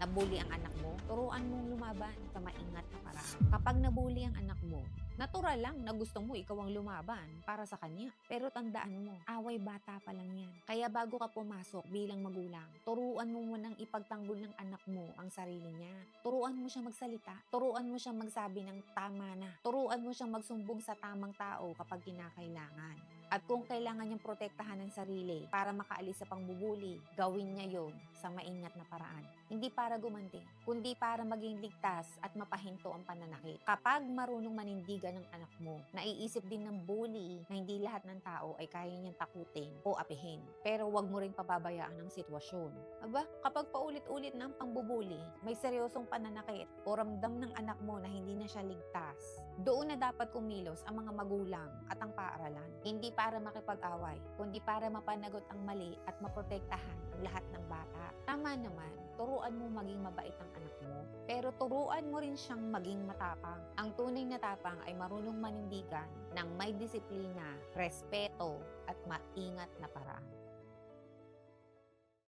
nabully ang anak mo, turuan mong lumaban sa maingat na paraan. Kapag nabully ang anak mo, natural lang na gusto mo ikaw ang lumaban para sa kanya. Pero tandaan mo, away bata pa lang yan. Kaya bago ka pumasok bilang magulang, turuan mo munang ipagtanggol ng anak mo ang sarili niya. Turuan mo siyang magsalita. Turuan mo siyang magsabi ng tama na. Turuan mo siyang magsumbong sa tamang tao kapag kinakailangan. At kung kailangan niyang protektahan ng sarili para makaalis sa pangbubuli, gawin niya yon sa maingat na paraan. Hindi para gumanti, kundi para maging ligtas at mapahinto ang pananakit. Kapag marunong manindigan ng anak mo, naiisip din ng bully na hindi lahat ng tao ay kaya niyang takutin o apihin. Pero wag mo rin pababayaan ang sitwasyon. Aba, kapag paulit-ulit na ang pangbubuli, may seryosong pananakit o ramdam ng anak mo na hindi na siya ligtas, doon na dapat kumilos ang mga magulang at ang paaralan. Hindi para makipag-away, kundi para mapanagot ang mali at maprotektahan ang lahat ng bata. Tama naman, turuan mo maging mabait ang anak mo, pero turuan mo rin siyang maging matapang. Ang tunay na tapang ay marunong manindigan ng may disiplina, respeto at maingat na paraan.